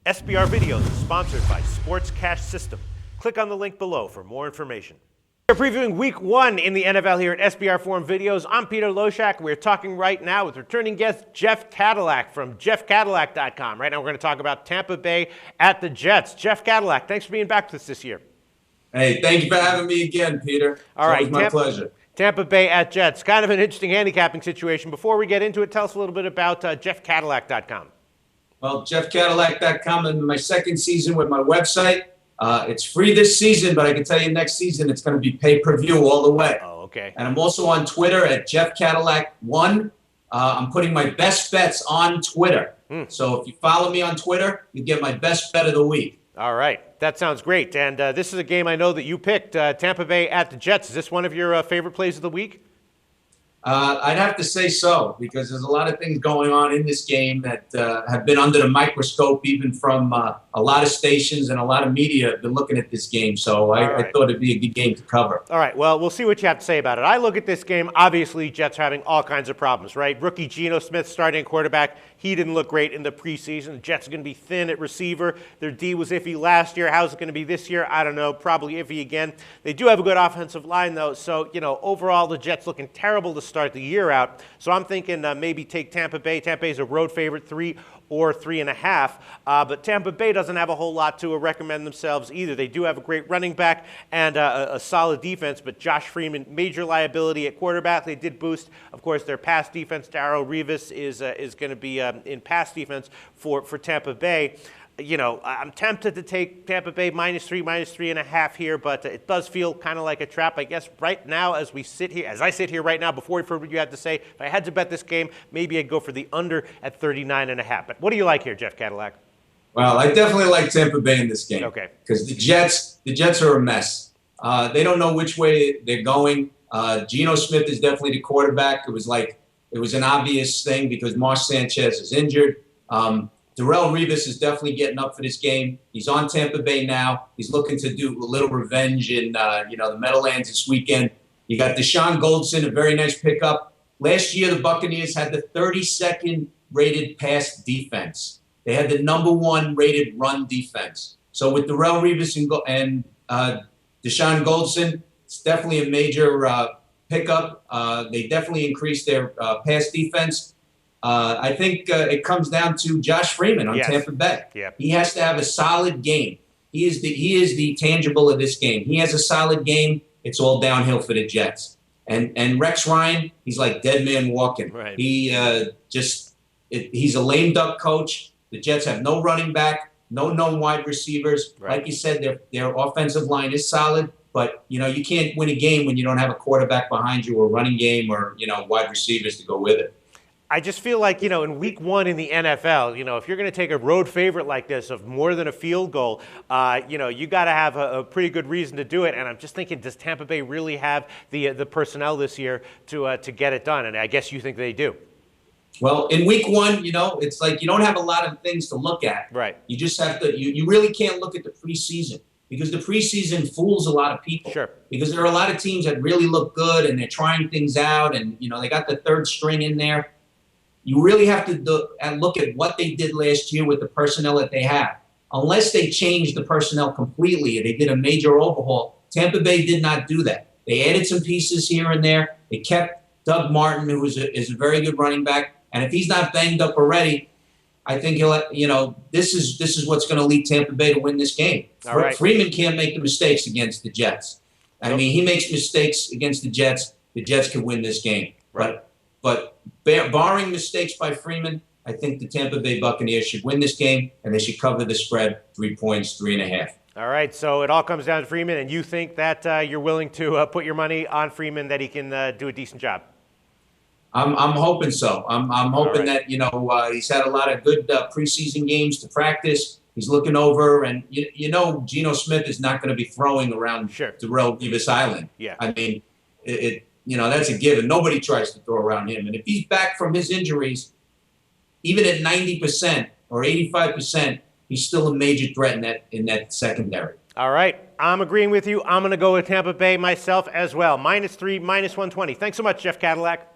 SBR Videos is sponsored by Sports Cash System. Click on the link below for more information. We're previewing Week 1 in the NFL here at SBRForum Videos. I'm Peter Loshak. We're talking right now with returning guest Jeff Cadillac from JeffCadillac.com. Right now we're going to talk about Tampa Bay at the Jets. Jeff Cadillac, thanks for being back with us this year. Hey, thank you for having me again, Peter. All right, It's my pleasure. Tampa Bay at Jets. Kind of an interesting handicapping situation. Before we get into it, tell us a little bit about JeffCadillac.com. Well, JeffCadillac.com, in my second season with my website. It's free this season, but I can tell you next season it's going to be pay-per-view all the way. Oh, okay. And I'm also on Twitter at JeffCadillac1. I'm putting my best bets on Twitter. So if you follow me on Twitter, you get my best bet of the week. All right. That sounds great. And this is a game I know that you picked, Tampa Bay at the Jets. Is this one of your favorite plays of the week? I'd have to say so, because there's a lot of things going on in this game that have been under the microscope, even from a lot of stations and a lot of media have been looking at this game. So I thought it'd be a good game to cover. All right, well, we'll see what you have to say about it. I look at this game, obviously Jets are having all kinds of problems, right? Rookie Geno Smith starting at quarterback. He didn't look great in the preseason. The Jets are going to be thin at receiver. Their D was iffy last year. How's it going to be this year? I don't know. Probably iffy again. They do have a good offensive line, though. So, overall, the Jets looking terrible to start the year out. So I'm thinking maybe take Tampa Bay. Tampa Bay's a road favorite, 3 or 3.5. But Tampa Bay doesn't have a whole lot to recommend themselves either. They do have a great running back and a solid defense, but Josh Freeman, major liability at quarterback. They did boost, of course, their pass defense. Darrelle Revis is going to be in pass defense for Tampa Bay. I'm tempted to take Tampa Bay -3, -3.5 here, but it does feel kind of like a trap. I guess right now, as I sit here right now, before we've heard what you had to say, if I had to bet this game, maybe I'd go for the under at 39.5. But what do you like here, Jeff Cadillac? Well, I definitely like Tampa Bay in this game. Okay. Because the Jets are a mess. They don't know which way they're going. Geno Smith is definitely the quarterback. It was an obvious thing because Mark Sanchez is injured. Darrelle Revis is definitely getting up for this game. He's on Tampa Bay now. He's looking to do a little revenge in the Meadowlands this weekend. You got Deshaun Goldson, a very nice pickup. Last year, the Buccaneers had the 32nd rated pass defense. They had the #1 rated run defense. So with Darrelle Revis and Deshaun Goldson, it's definitely a major pickup. They definitely increased their pass defense. I think it comes down to Josh Freeman on Tampa Bay. Yeah. He has to have a solid game. He is the tangible of this game. He has a solid game. It's all downhill for the Jets. And Rex Ryan, he's like dead man walking. Right. He's a lame duck coach. The Jets have no running back, no known wide receivers. Right. Like you said, their offensive line is solid. But, you can't win a game when you don't have a quarterback behind you or a running game or, wide receivers to go with it. I just feel like, in Week 1 in the NFL, if you're going to take a road favorite like this of more than a field goal, you got to have a pretty good reason to do it. And I'm just thinking, does Tampa Bay really have the personnel this year to get it done? And I guess you think they do. Well, in Week 1, it's like you don't have a lot of things to look at. Right. You just have to. You really can't look at the preseason because the preseason fools a lot of people. Sure. Because there are a lot of teams that really look good and they're trying things out, and they got the third string in there. You really have to look at what they did last year with the personnel that they have. Unless they changed the personnel completely and they did a major overhaul, Tampa Bay did not do that. They added some pieces here and there. They kept Doug Martin, who is a very good running back. And if he's not banged up already, I think this is what's going to lead Tampa Bay to win this game. All right. Freeman can't make the mistakes against the Jets. I mean, he makes mistakes against the Jets can win this game. Right. But barring mistakes by Freeman, I think the Tampa Bay Buccaneers should win this game, and they should cover the spread, 3 points, 3.5. All right, so it all comes down to Freeman, and you think that you're willing to put your money on Freeman, that he can do a decent job? I'm hoping so. I'm hoping that he's had a lot of good preseason games to practice. He's looking over, and Geno Smith is not going to be throwing around Darrelle Revis Island. Yeah. I mean, that's a given. Nobody tries to throw around him. And if he's back from his injuries, even at 90% or 85%, he's still a major threat in that secondary. All right. I'm agreeing with you. I'm going to go with Tampa Bay myself as well. -3, -120. Thanks so much, Jeff Cadillac.